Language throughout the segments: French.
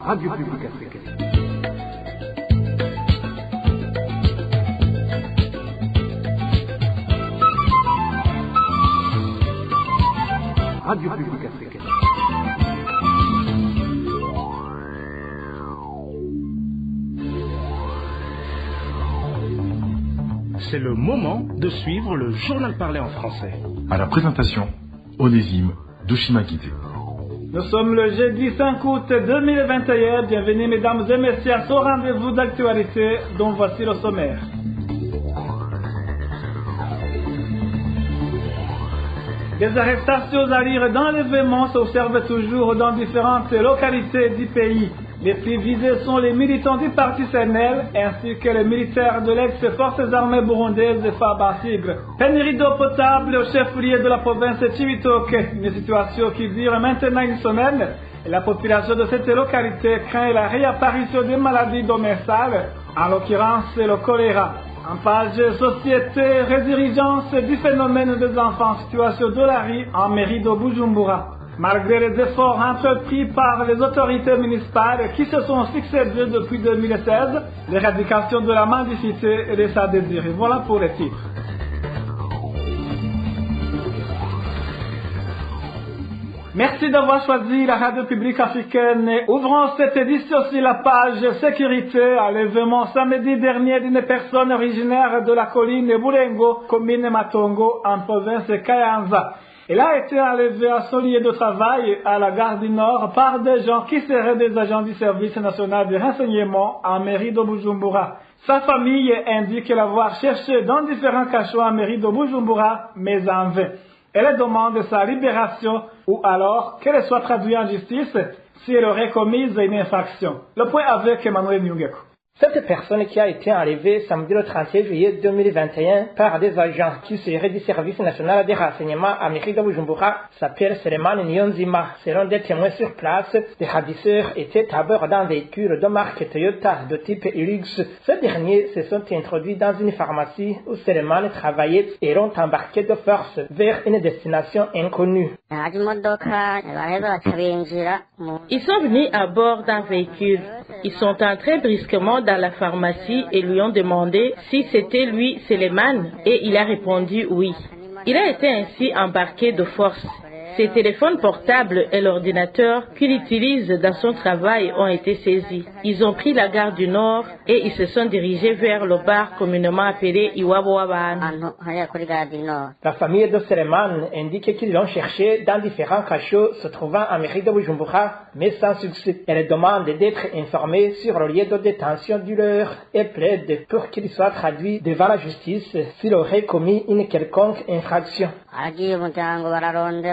Radio Publique Africaine. Radio Publique Africaine. C'est le moment de suivre le journal parlé en français. À la présentation, Onésime Dushimakite. Nous sommes le jeudi 5 août 2021. Bienvenue mesdames et messieurs à ce rendez-vous d'actualité dont voici le sommaire. Des arrestations à lire dans l'événement s'observent toujours dans différentes localités du pays. Les plus visés sont les militants du parti CNL ainsi que les militaires de l'ex-forces armées burundaises FAB-Sigre. Pénurie d'eau potable au chef-lieu de la province Cibitoke, une situation qui dure maintenant une semaine. Et la population de cette localité craint la réapparition des maladies domestiques, en l'occurrence le choléra. En page société, résurgence du phénomène des enfants en situation de la rue en mairie de Bujumbura. Malgré les efforts entrepris par les autorités municipales qui se sont succédés depuis 2016, l'éradication de la mendicité reste à désirer. Voilà pour les titres. Merci d'avoir choisi la Radio Publique Africaine. Ouvrons cette édition sur la page sécurité à l'événement samedi dernier d'une personne originaire de la colline Burengo, commune Matongo, en province Kayanza. Elle a été enlevée à son lieu de travail à la gare du Nord par des gens qui seraient des agents du service national de renseignement en mairie de Bujumbura. Sa famille indique l'avoir cherché dans différents cachots en mairie de Bujumbura, mais en vain. Elle demande sa libération ou alors qu'elle soit traduite en justice si elle aurait commis une infraction. Le point avec Emmanuel Nyungeko. Cette personne qui a été enlevée samedi le 31 juillet 2021 par des agents qui seraient du service national des renseignements à mairie de Bujumbura s'appelle Seleman Niyonzima. Selon des témoins sur place, les ravisseurs étaient à bord d'un véhicule de marque Toyota de type Hilux. Ces derniers se sont introduits dans une pharmacie où Seleman travaillait et l'ont embarqué de force vers une destination inconnue. Ils sont venus à bord d'un véhicule. Ils sont entrés brusquement dans la pharmacie et lui ont demandé si c'était lui, Seleman, et il a répondu oui. Il a été ainsi embarqué de force. Ses téléphones portables et l'ordinateur qu'il utilise dans son travail ont été saisis. Ils ont pris la gare du Nord et ils se sont dirigés vers le bar communément appelé Iwaboaban. La famille de Seleman indique qu'ils l'ont cherché dans différents cachots se trouvant en mairie de Bujumbura, mais sans succès. Elle demande d'être informée sur le lieu de détention du leur et plaide pour qu'il soit traduit devant la justice s'il aurait commis une quelconque infraction.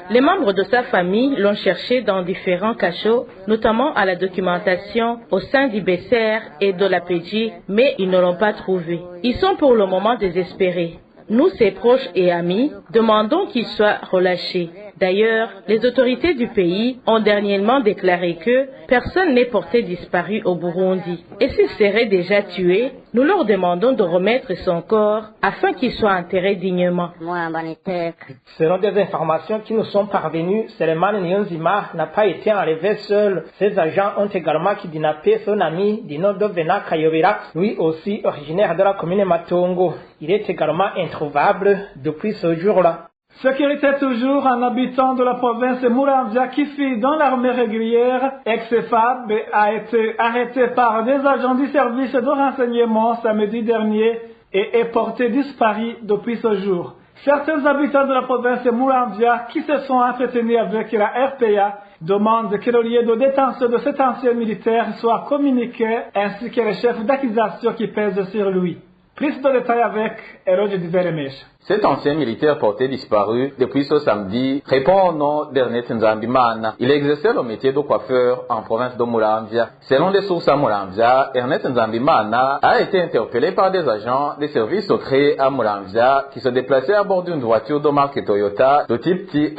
Les membres de sa famille l'ont cherché dans différents cachots, notamment à la documentation, au sein du BCR et de la PJ, mais ils ne l'ont pas trouvé. Ils sont pour le moment désespérés. Nous, ses proches et amis, demandons qu'il soit relâché. D'ailleurs, les autorités du pays ont dernièrement déclaré que personne n'est porté disparu au Burundi. Et s'il serait déjà tué, nous leur demandons de remettre son corps afin qu'il soit enterré dignement. Selon des informations qui nous sont parvenues, Seleman Niyonzima n'a pas été enlevé seul. Ses agents ont également kidnappé son ami Dino Dovena Kayobera, lui aussi originaire de la commune Matongo. Il est également introuvable depuis ce jour-là. Sécurité toujours, un habitant de la province Muramvya qui fut dans l'armée régulière, ex-FAB, a été arrêté par des agents du service de renseignement samedi dernier et est porté disparu depuis ce jour. Certains habitants de la province Muramvya qui se sont entretenus avec la RPA demandent que le lieu de détention de cet ancien militaire soit communiqué ainsi que les chefs d'accusation qui pèsent sur lui. Plus de détails avec Eroge Diveremesh. Cet ancien militaire porté disparu depuis ce samedi répond au nom d'Ernest Nzambimana. Il exerçait le métier de coiffeur en province de Muramvya. Selon des sources à Muramvya, Ernest Nzambimana a été interpellé par des agents des services secrets à Muramvya qui se déplaçaient à bord d'une voiture de marque Toyota de type TIE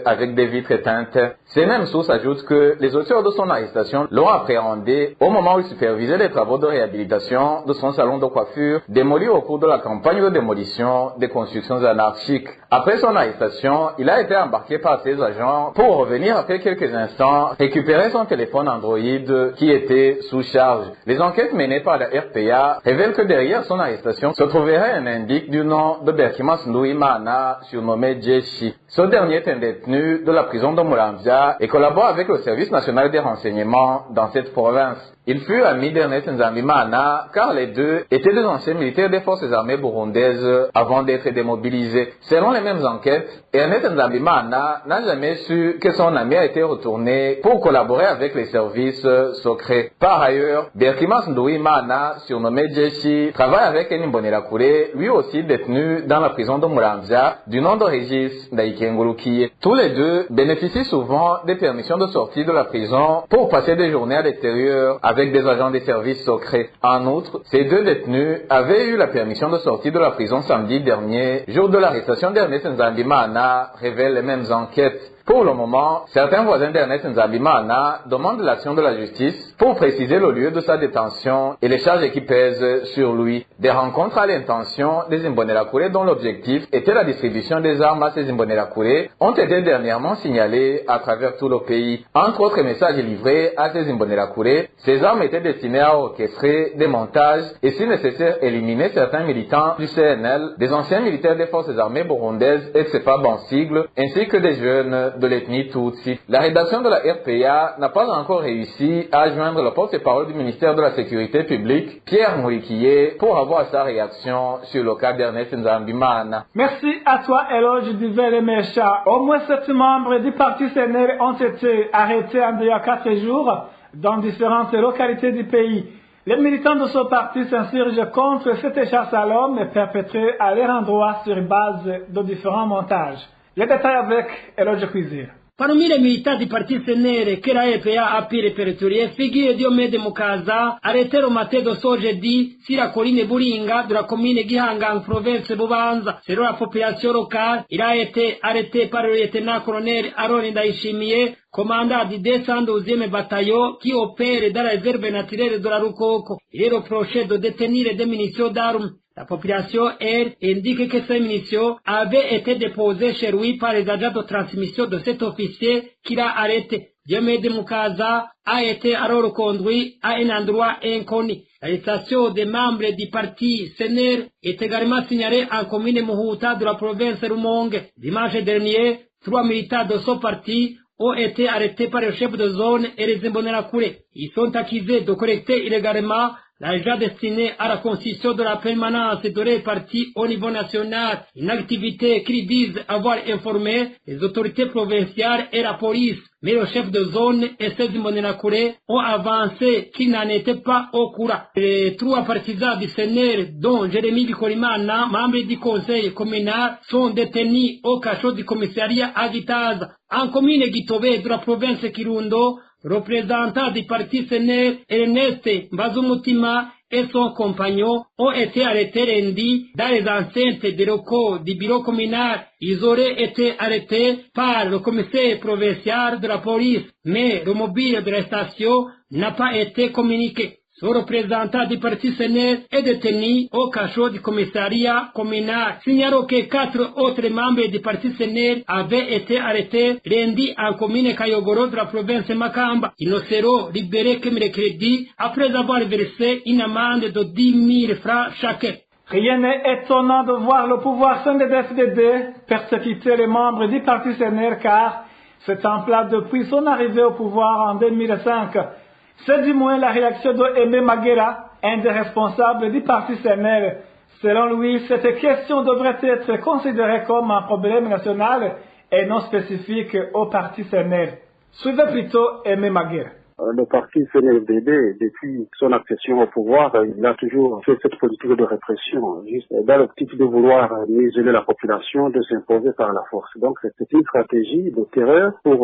avec des vitres éteintes. Ces mêmes sources ajoutent que les auteurs de son arrestation l'ont appréhendé au moment où il supervisait les travaux de réhabilitation de son salon de coiffure démoli au cours de la campagne de démolition des constructions anarchiques. Après son arrestation, il a été embarqué par ses agents pour revenir après quelques instants récupérer son téléphone Android qui était sous charge. Les enquêtes menées par la RPA révèlent que derrière son arrestation se trouverait un indique du nom de Berkimas Nduimana, surnommé Jeshi. Ce dernier est un détenu de la prison de Muramvya et collabore avec le service national des renseignements dans cette province. Il fut ami d'Ernest Nzambimana car les deux étaient des anciens militaires des forces armées burundaises avant d'être démobilisés. Selon les mêmes enquêtes, Ernest Nzambimana n'a jamais su que son ami a été retourné pour collaborer avec les services secrets. Par ailleurs, Berkimas Nduimana, surnommé Jeshi, travaille avec Eni Mbonerakure, lui aussi détenu dans la prison de Muramvya, du nom de Régis Ndaïkengurukiye. Tous les deux bénéficient souvent des permissions de sortie de la prison pour passer des journées à l'extérieur avec des agents des services secrets. En outre, ces deux détenus avaient eu la permission de sortie de la prison samedi dernier, jour de l'arrestation d'Ernest Nzambimana, révèlent les mêmes enquêtes. Pour le moment, certains voisins d'Ernest Nzambimana demandent l'action de la justice pour préciser le lieu de sa détention et les charges qui pèsent sur lui. Des rencontres à l'intention des Imbonerakure dont l'objectif était la distribution des armes à ces Imbonerakure ont été dernièrement signalés à travers tout le pays. Entre autres messages livrés à ces Imbonerakure, ces armes étaient destinées à orchestrer des montages et si nécessaire éliminer certains militants du CNL, des anciens militaires des forces armées burundaises et CEPAB en sigle, ainsi que des jeunes de l'ethnie Tutsi. La rédaction de la RPA n'a pas encore réussi à joindre le porte-parole du ministère de la Sécurité publique, Pierre Murikiye, pour avoir sa réaction sur le cas d'Ernest Nzambimana. Merci à toi, Eloge Duvel-Mecha. Au moins 7 membres du parti CNL ont été arrêtés en il y a 4 jours dans différentes localités du pays. Les militants de ce parti s'insurgent contre cette chasse à l'homme perpétrée à leur endroit sur base de différents montages. Les détails avec Eloge Kwizera. Parmi les militants du parti CNL que la EPA a pu répertorier, figure Diomede Mukaza, arrêté le matin de ce jeudi sur la colline Buringa de la commune Gihanga en province Bubanza. Selon la population locale, il a été arrêté par le lieutenant-colonel Aaron Ndayishimiye, commandant du 212e bataillon qui opère dans la réserve naturelle de la Rukoko. Il est reproché de détenir des munitions d'armes. La population, elle, indique que ces munitions avaient été déposées chez lui par les agents de transmission de cet officier qui l'a arrêté. Diomede Mukaza a été alors conduit à un endroit inconnu. L'arrestation des membres du parti CNL est également signalée en commune Muhuta de la province Rumonge. Dimanche dernier, 3 militants de ce parti ont été arrêtés par le chef de zone et les Imbonerakure. Ils sont accusés de collecter illégalement l'argent destiné à la constitution de la permanence de leur parti au niveau national, une activité qui vise à avoir informé les autorités provinciales et la police. Mais le chef de zone et ses Imbonerakure ont avancé qu'ils n'en étaient pas au courant. Les 3 partisans du CNL, dont Jérémy Bikolimana, membre du conseil communal, sont détenus au cachot du commissariat à Gitaza. En commune Gitové de la province Kirundo, représentant du parti CNL, Ernest Mbazumutima et son compagnon ont été arrêtés lundi dans les enceintes des locaux du bureau communal. Ils auraient été arrêtés par le commissaire provincial de la police, mais le mobile de la station n'a pas été communiqué. Ce représentant du parti CNL est détenu au cachot du commissariat communal. Signalons que 4 autres membres du parti CNL avaient été arrêtés lundi en commune Kayogoro de la province Makamba. Ils ne seront libérés que mercredi après avoir versé une amende de 10 000 francs chacun. Rien n'est étonnant de voir le pouvoir CNDD-FDD persécuter les membres du parti CNL car c'est en place depuis son arrivée au pouvoir en 2005. C'est du moins la réaction de Aimé Magera, un des responsables du parti CNL. Selon lui, cette question devrait être considérée comme un problème national et non spécifique au parti CNL. Suivez plutôt Aimé Magera. Le parti CNDD, depuis son accession au pouvoir, il a toujours fait cette politique de répression, juste dans l'optique de vouloir isoler la population, de s'imposer par la force. Donc c'est une stratégie de terreur pour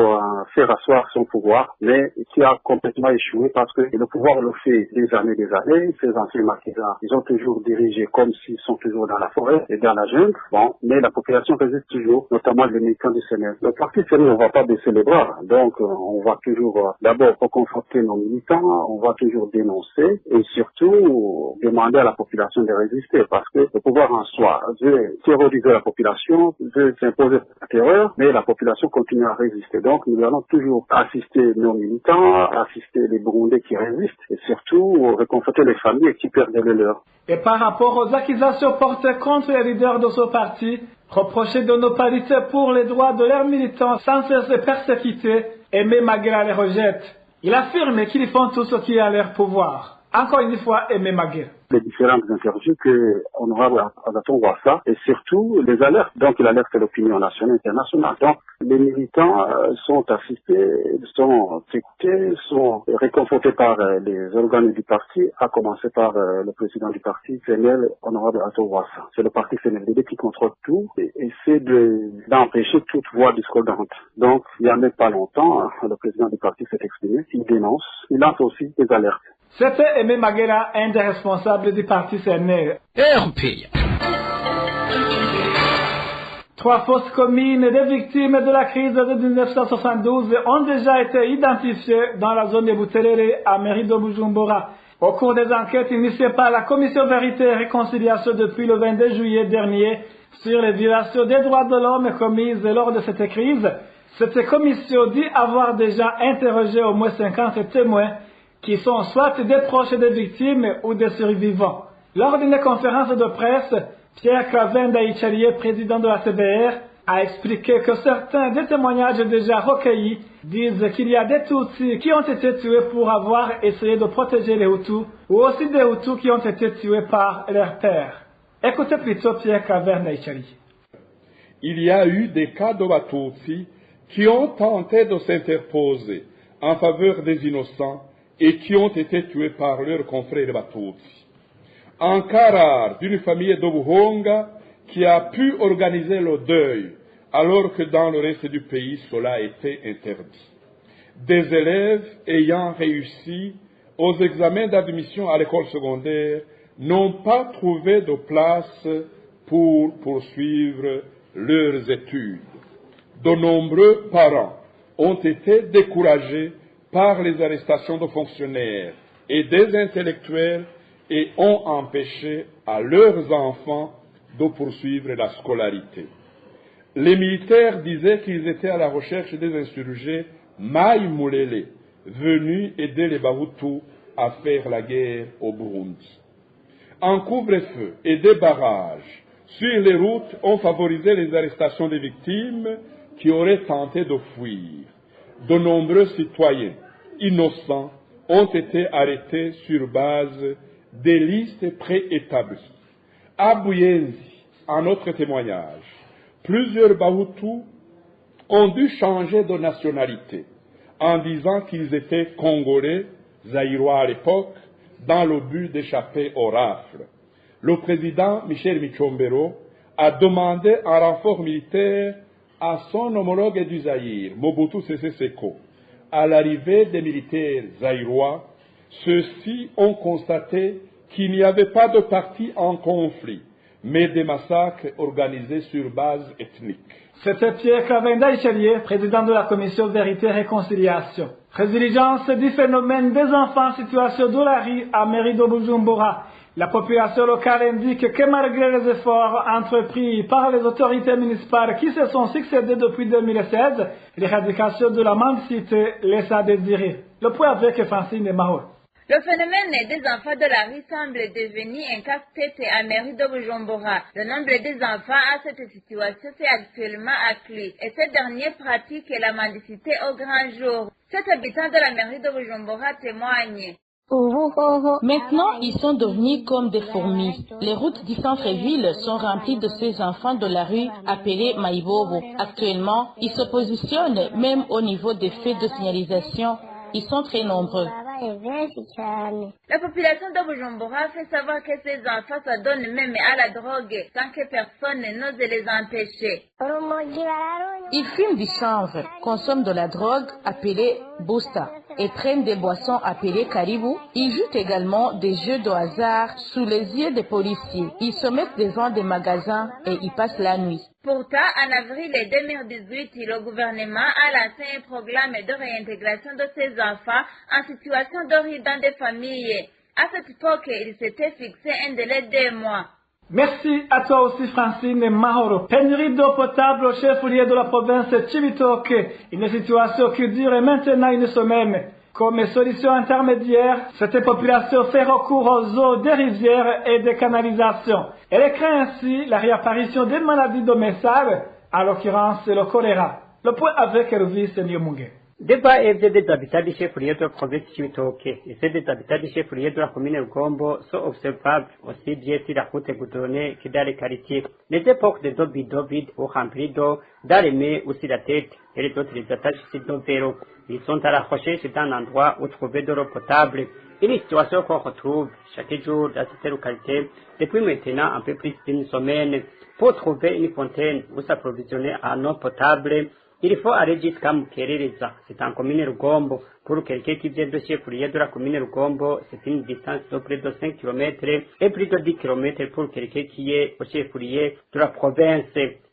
faire asseoir son pouvoir, mais qui a complètement échoué parce que le pouvoir le fait des années. Ces anciens maquisards, ils ont toujours dirigé comme s'ils sont toujours dans la forêt et dans la jungle. Bon, mais la population résiste toujours, notamment les militants du CNL. Le parti CNL ne va pas baisser les bras, donc on va toujours d'abord réconforter nos militants, on va toujours dénoncer et surtout demander à la population de résister parce que le pouvoir en soi veut terroriser la population, veut s'imposer la terreur, mais la population continue à résister. Donc nous allons toujours assister nos militants, assister les Burundais qui résistent et surtout réconforter les familles qui perdent les leurs. Et par rapport aux accusations portées contre les leaders de ce parti, reprocher de ne pas lutter pour les droits de leurs militants sans cesse persécutés, Aimé Magera les rejette. Il affirme qu'ils font tout ce qui est à leur pouvoir. Encore une fois, Aimé Magera. Les différentes interviews que Honorable Agathon Rwasa et surtout les alertes. Donc il alerte l'opinion nationale et internationale. Donc les militants sont assistés, sont écoutés, sont réconfortés par les organes du parti, à commencer par le président du parti, CNL, Honorable Agathon Rwasa. C'est le parti CNLD qui contrôle tout et essaie d'empêcher toute voix discordante. Donc il n'y a même pas longtemps, le président du parti s'est exprimé, il dénonce, il lance aussi des alertes. C'était Aimé Magera, un des responsables du parti CNL. Trois fausses communes des victimes de la crise de 1972 ont déjà été identifiées dans la zone de Buterere à mairie de Bujumbura. Au cours des enquêtes initiées par la Commission Vérité et Réconciliation depuis le 22 juillet dernier sur les violations des droits de l'homme commises lors de cette crise, cette commission dit avoir déjà interrogé au moins 50 témoins qui sont soit des proches des victimes ou des survivants. Lors d'une conférence de presse, Pierre Clavin Daïchalier, président de la CBR, a expliqué que certains des témoignages déjà recueillis disent qu'il y a des Tutsis qui ont été tués pour avoir essayé de protéger les Hutus, ou aussi des Hutus qui ont été tués par leur père. Écoutez plutôt Pierre Clavin Daïchalier. Il y a eu des cas de Tutsis qui ont tenté de s'interposer en faveur des innocents et qui ont été tués par leurs confrères Batutsi. Un cas rare d'une famille de Buhonga qui a pu organiser le deuil alors que dans le reste du pays cela était interdit. Des élèves ayant réussi aux examens d'admission à l'école secondaire n'ont pas trouvé de place pour poursuivre leurs études. De nombreux parents ont été découragés par les arrestations de fonctionnaires et des intellectuels et ont empêché à leurs enfants de poursuivre la scolarité. Les militaires disaient qu'ils étaient à la recherche des insurgés Maï Moulele, venus aider les Bahutus à faire la guerre au Burundi. Un couvre-feu et des barrages sur les routes ont favorisé les arrestations des victimes qui auraient tenté de fuir. De nombreux citoyens innocents ont été arrêtés sur base des listes préétablies. À Buyenzi, un autre témoignage, plusieurs Bahutus ont dû changer de nationalité en disant qu'ils étaient congolais, zaïrois à l'époque, dans le but d'échapper au rafle. Le président Michel Micombero a demandé un renfort militaire à son homologue du Zaïre, Mobutu Sese Seko. À l'arrivée des militaires zaïrois, ceux-ci ont constaté qu'il n'y avait pas de parti en conflit, mais des massacres organisés sur base ethnique. C'était Pierre Clavin Daïchalier, président de la Commission Vérité et Réconciliation. Résilience du phénomène des enfants en situation de la rue à mairie de Bujumbura. La population locale indique que malgré les efforts entrepris par les autorités municipales qui se sont succédés depuis 2016, l'éradication de la mendicité laisse à désirer. Le point avec Francine Mahou. Le phénomène des enfants de la rue semble devenir un casse-tête à mairie de Bujumbura. Le nombre des enfants à cette situation s'est actuellement accru et ces derniers pratiquent la mendicité au grand jour. Cet habitant de la mairie de Bujumbura témoigne. Maintenant, ils sont devenus comme des fourmis. Les routes du centre-ville sont remplies de ces enfants de la rue appelés Maïbobo. Actuellement, ils se positionnent même au niveau des faits de signalisation. Ils sont très nombreux. La population de Bujumbura fait savoir que ces enfants s'adonnent même à la drogue sans que personne n'ose les empêcher. Ils fument du chanvre, consomment de la drogue appelée Busta. et prennent des boissons appelées caribou. Ils jouent également des jeux de hasard sous les yeux des policiers. Ils se mettent devant des magasins et y passent la nuit. Pourtant, en avril 2018, le gouvernement a lancé un programme de réintégration de ces enfants en situation de rue dans des familles. À cette époque, il s'était fixé un délai de 2 mois. Merci à toi aussi Francine Mahoro. Pénurie d'eau potable au chef-lieu de la province de Chibitoke. Une situation qui dure maintenant 1 semaine. Comme solution intermédiaire, cette population fait recours aux eaux des rivières et des canalisations. Elle craint ainsi la réapparition des maladies domestiques, à l'occurrence le choléra. Le point avec Elvis Nyomunge. Débat FD des habitants du chef-lieu de la province de Chibitoke et ceux des habitants du chef-lieu de la commune de Gombo sont observables aussi bien sur la route goudronnée que dans les quartiers. Les époques de dos vides ou remplis d'eau, dans les mains ou sur la tête et les autres les attaches sur le vélo. Ils sont à la recherche d'un endroit où trouver de l'eau potable. Une situation qu'on retrouve chaque jour dans cette localité depuis maintenant un peu plus d'1 semaine. Pour trouver une fontaine où s'approvisionner en eau potable, il faut aller jusqu'à Mukerereza, c'est en commune Rugombo. Pour quelqu'un qui vient de chef-lieu de la commune Rugombo, c'est une distance de près de 5 km et plus de 10 km pour quelqu'un qui est au chef-lieu de la province.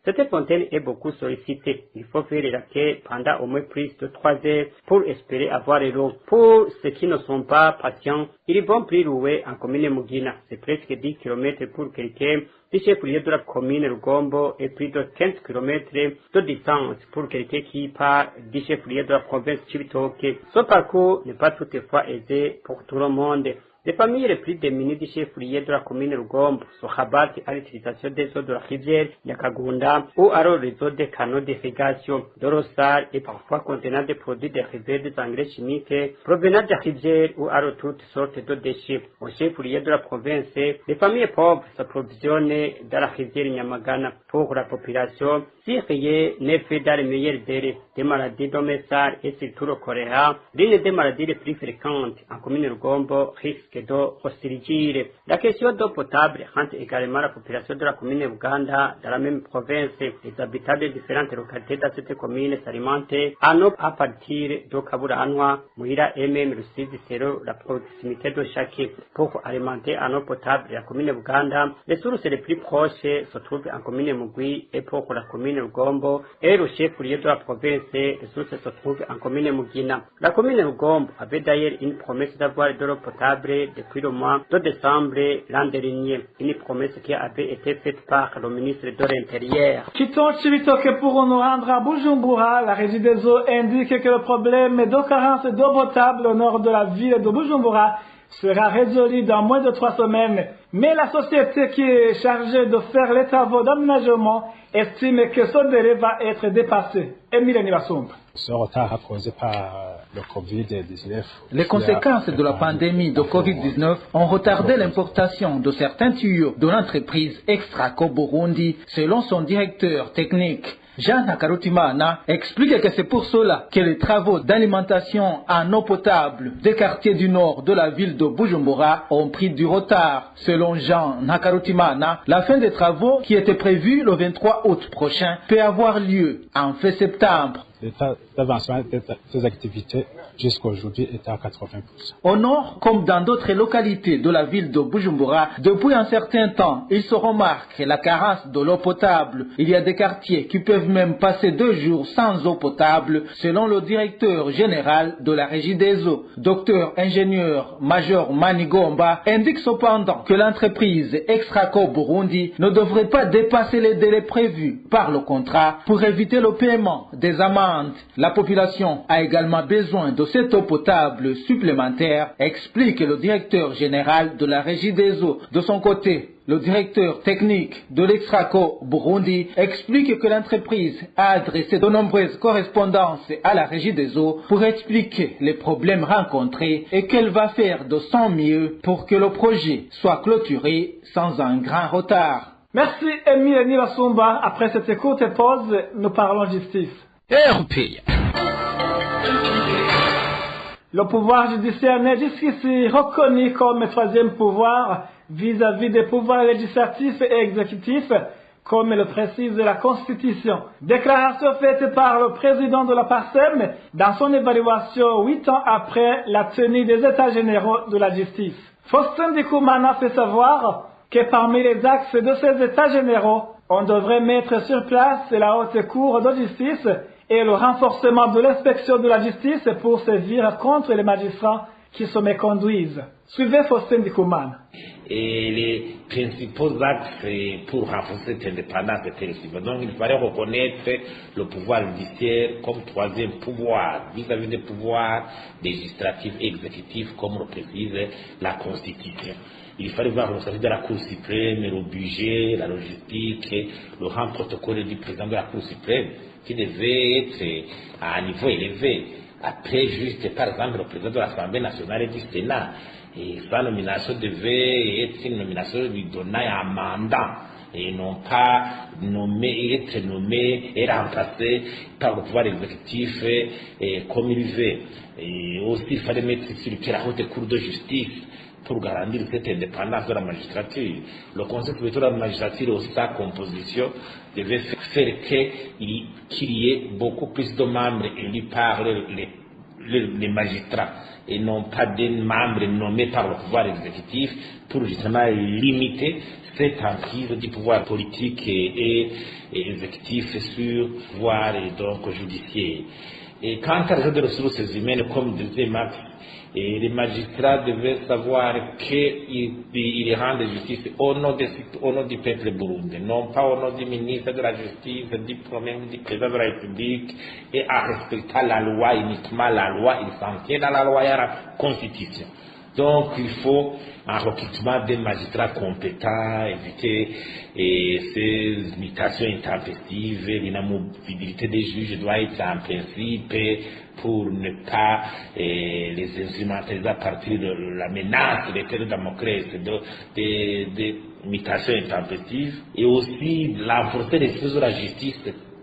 Cette fontaine est beaucoup sollicitée. Il faut faire la queue pendant au moins plus de 3 heures pour espérer avoir l'eau. Pour ceux qui ne sont pas patients, ils vont plus louer en commune Mugina. C'est presque 10 km pour quelqu'un du chef-lieu de la commune Rugombo et plus de 15 km de distance pour quelqu'un qui part du chef-lieu de la province Chibitoke. Ce parcours n'est pas toutefois aisé pour tout le monde. Les familles les plus démunies du chef-lieu de la commune Rugombo se rabattent à l'utilisation des eaux de la rivière Nyakagunda ou à le réseau des canaux d'irrigation, de l'eau sale et parfois contenant des produits dérivés des engrais chimiques provenant des rivières ou à toutes sortes de déchets. Au chef-lieu de la province, les familles pauvres s'approvisionnent dans la rivière Nyamagana. Pour la population, si rien n'est fait dans les meilleurs délais, des maladies domestiques et surtout le choléra, l'une des maladies les plus fréquentes en commune Rugombo risque de ressurgir. La question d'eau potable rend également la population de la commune Uganda dans la même province. Les habitants de différentes localités dans cette commune s'alimentent en eau à partir de Kaburanwa, Muira et même le sud Sero, la proximité de chaque. Pour alimenter en eau potable la commune Uganda, les sources les plus proches se trouvent en commune Mugui et pour la commune Rugombo et le chef-lieu de la province, les sources se trouvent en commune Mugina. La commune Rugombo avait d'ailleurs une promesse d'avoir de l'eau potable depuis le mois de décembre l'an dernier, une promesse qui avait été faite par le ministre de l'Intérieur. Quittons Chibitoke pour nous rendre à Bujumbura. La régie des eaux indique que le problème de carence d'eau potable au nord de la ville de Bujumbura sera résolu dans moins de 3 semaines. Mais la société qui est chargée de faire les travaux d'aménagement estime que ce délai va être dépassé. Emile Nivasumba. Ce retard causé par le Covid-19. Les conséquences de la pandémie de Covid-19 ont retardé l'importation de certains tuyaux de l'entreprise Extraco Burundi, selon son directeur technique. Jean Nakarutimana explique que c'est pour cela que les travaux d'alimentation en eau potable des quartiers du nord de la ville de Bujumbura ont pris du retard. Selon Jean Nakarutimana, la fin des travaux qui était prévue le 23 août prochain peut avoir lieu en fin septembre. L'état d'avancement de ces activités jusqu'à aujourd'hui est à 80%. Au nord, comme dans d'autres localités de la ville de Bujumbura, depuis un certain temps, il se remarque la carence de l'eau potable. Il y a des quartiers qui peuvent même passer 2 jours sans eau potable, selon le directeur général de la régie des eaux. Docteur ingénieur Major Manigomba indique cependant que l'entreprise Extraco Burundi ne devrait pas dépasser les délais prévus par le contrat pour éviter le paiement des amendes. La population a également besoin de cette eau potable supplémentaire, explique le directeur général de la régie des eaux. De son côté, le directeur technique de l'Extraco Burundi explique que l'entreprise a adressé de nombreuses correspondances à la régie des eaux pour expliquer les problèmes rencontrés et qu'elle va faire de son mieux pour que le projet soit clôturé sans un grand retard. Merci Emile Nivasumba. Après cette courte pause, nous parlons justice. Le pouvoir judiciaire n'est jusqu'ici reconnu comme 3e pouvoir vis-à-vis des pouvoirs législatifs et exécutifs, comme le précise la Constitution. Déclaration faite par le président de la PARSEM dans son évaluation 8 ans après la tenue des États généraux de la justice. Faustin Ndikoumana fait savoir que parmi les axes de ces États généraux, on devrait mettre sur place la haute cour de justice et le renforcement de l'inspection de la justice pour sévir contre les magistrats qui se méconduisent. Suivez Faustin Ndikoumana. Et les principaux axes pour renforcer cette indépendance étaient les suivants. Donc il fallait reconnaître le pouvoir judiciaire comme troisième pouvoir vis-à-vis des pouvoirs législatifs et exécutifs comme le précise la Constitution. Il fallait voir le service de la Cour suprême, le budget, la logistique, le rang protocole du président de la Cour suprême qui devait être à un niveau élevé. Après, juste par exemple, le président de l'Assemblée nationale et du Sénat. Et sa nomination devait être une nomination lui donnant un mandat et non pas être nommé et remplacé par le pouvoir exécutif comme il veut. Et aussi, il fallait mettre sur pied la haute cour de justice pour garantir cette indépendance de la magistrature. Le Conseil supérieur de la magistrature, aussi sa composition, devait faire qu'il y ait beaucoup plus de membres élus par les magistrats et non pas des membres nommés par le pouvoir exécutif pour justement limiter cette emprise du pouvoir politique et exécutif sur le pouvoir et donc judiciaire. Et quant à la des ressources humaines comme deuxième axe, et les magistrats devaient savoir qu'ils rendent justice au nom du peuple burundais, non pas au nom du ministre de la Justice, du président de la République, et en respectant la loi, uniquement la loi, ils s'en tiennent à la loi et à la Constitution. Donc il faut un recrutement des magistrats compétents, éviter ces mutations intempestives, l'inamovibilité des juges doit être un principe pour ne pas les instrumentaliser à partir de la menace des terres de Damoclès, des mutations intempestives, et aussi renforcer les choses de la justice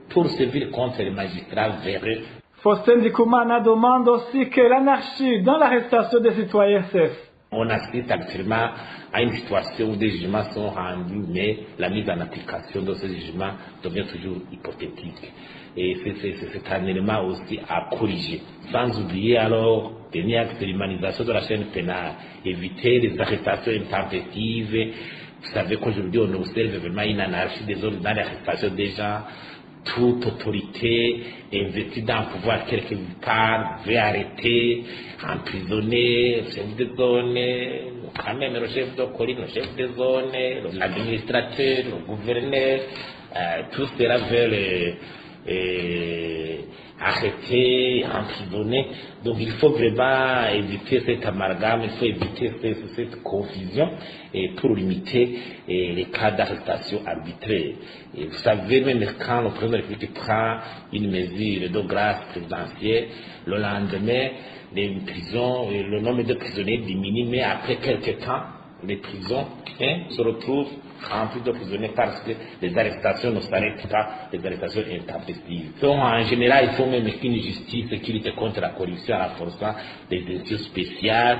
pour servir contre les magistrats véreux. Faustin Ndikoumana demande aussi que l'anarchie dans l'arrestation des citoyens cesse. On assiste actuellement à une situation où des jugements sont rendus, mais la mise en application de ces jugements devient toujours hypothétique. Et c'est un élément aussi à corriger. Sans oublier alors tenir acte de l'humanisation de la chaîne pénale, éviter les arrestations intempestives. Vous savez qu'aujourd'hui on observe vraiment une anarchie des ordres dans l'arrestation des gens. Toute autorité investie dans le pouvoir quelque part veut arrêter, emprisonner le chef de zone, quand même le chef de colline, le chef de zone, l'administrateur, le gouverneur, tout cela veut arrêter, emprisonner. Donc il faut vraiment éviter cet amalgame, il faut éviter cette confusion et pour limiter les cas d'arrestation arbitraire. Et vous savez, même quand le président de la République prend une mesure de grâce présidentielle, le lendemain, les prisons, le nombre de prisonniers diminue, mais après quelques temps, les prisons se retrouvent remplies de prisonniers parce que les arrestations ne s'arrêtent pas, les arrestations intempestives. Donc en général, il faut même une justice qui lutte contre la corruption en renforçant des institutions spéciales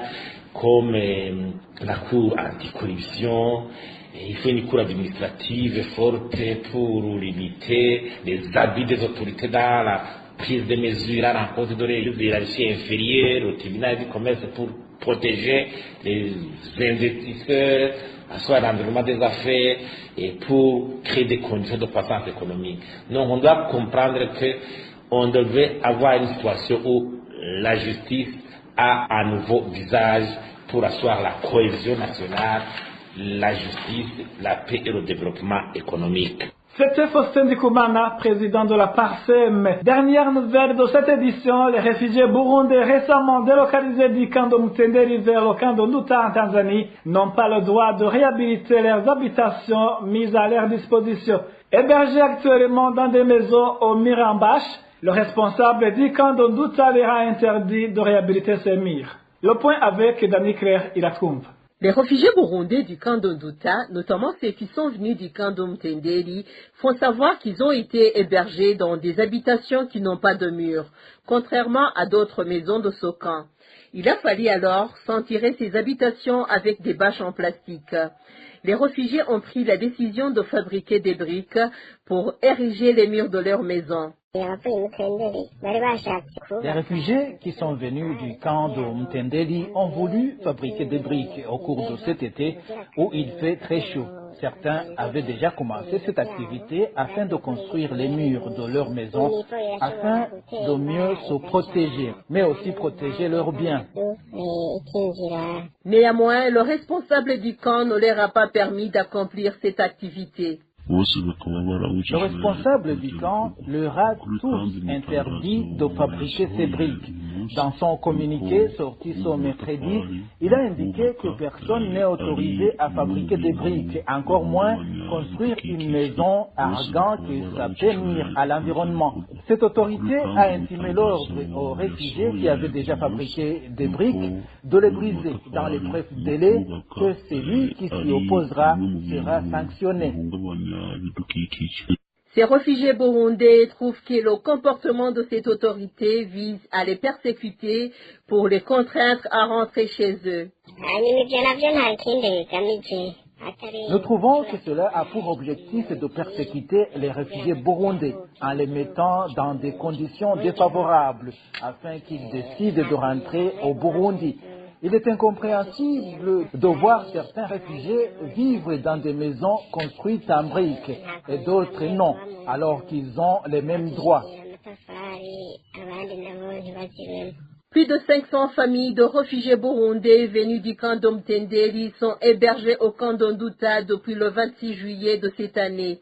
comme la Cour anticorruption. Il faut une cour administrative forte pour limiter les abus des autorités dans la prise de mesures à l'encontre de hiérarchies inférieures, au tribunal du commerce pour protéger les investisseurs, soit l'environnement des affaires et pour créer des conditions de croissance économique. Donc on doit comprendre qu'on devait avoir une situation où la justice a un nouveau visage pour asseoir la cohésion nationale, la justice, la paix et le développement économique. C'était Faustin Ndikoumana, président de la PARSEM. Dernière nouvelle de cette édition, les réfugiés burundais récemment délocalisés du camp de Mutenderi vers le camp de Nduta en Tanzanie n'ont pas le droit de réhabiliter leurs habitations mises à leur disposition. Hébergés actuellement dans des maisons au Mirambash, le responsable du camp de Nduta leur a interdit de réhabiliter ces murs. Le point avec Dani Claire Irakumba. Les réfugiés burundais du camp de Nduta, notamment ceux qui sont venus du camp de Mutenderi, font savoir qu'ils ont été hébergés dans des habitations qui n'ont pas de murs, contrairement à d'autres maisons de ce camp. Il a fallu alors s'en tirer ses habitations avec des bâches en plastique. Les réfugiés ont pris la décision de fabriquer des briques pour ériger les murs de leur maison. Les réfugiés qui sont venus du camp de Mtendeli ont voulu fabriquer des briques au cours de cet été où il fait très chaud. Certains avaient déjà commencé cette activité afin de construire les murs de leur maison, afin de mieux se protéger, mais aussi protéger leurs biens. Néanmoins, le responsable du camp ne leur a pas permis d'accomplir cette activité. Le responsable du camp leur a tous interdit de fabriquer ces briques. Dans son communiqué sorti ce mercredi, il a indiqué que personne n'est autorisé à fabriquer des briques, encore moins construire une maison arguant que ça peut nuire à l'environnement. Cette autorité a intimé l'ordre aux réfugiés qui avaient déjà fabriqué des briques de les briser dans les brefs délais, que celui qui s'y opposera sera sanctionné. Ces réfugiés burundais trouvent que le comportement de cette autorité vise à les persécuter pour les contraindre à rentrer chez eux. Nous trouvons que cela a pour objectif de persécuter les réfugiés burundais en les mettant dans des conditions défavorables afin qu'ils décident de rentrer au Burundi. Il est incompréhensible de voir certains réfugiés vivre dans des maisons construites en briques et d'autres non, alors qu'ils ont les mêmes droits. Plus de 500 familles de réfugiés burundais venus du camp d'Omtendeli sont hébergées au camp d'Onduta depuis le 26 juillet de cette année.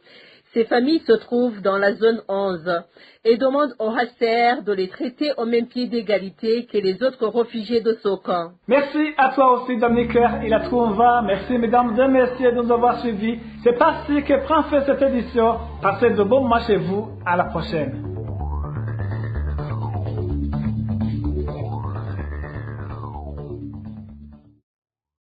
Ces familles se trouvent dans la zone 11 et demandent au HCR de les traiter au même pied d'égalité que les autres réfugiés de ce camp. Merci à toi aussi, Dominique et la Trouva. Merci, mesdames et messieurs, de nous avoir suivis. C'est ainsi que prend fin cette édition. Passez de bons mois chez vous. À la prochaine.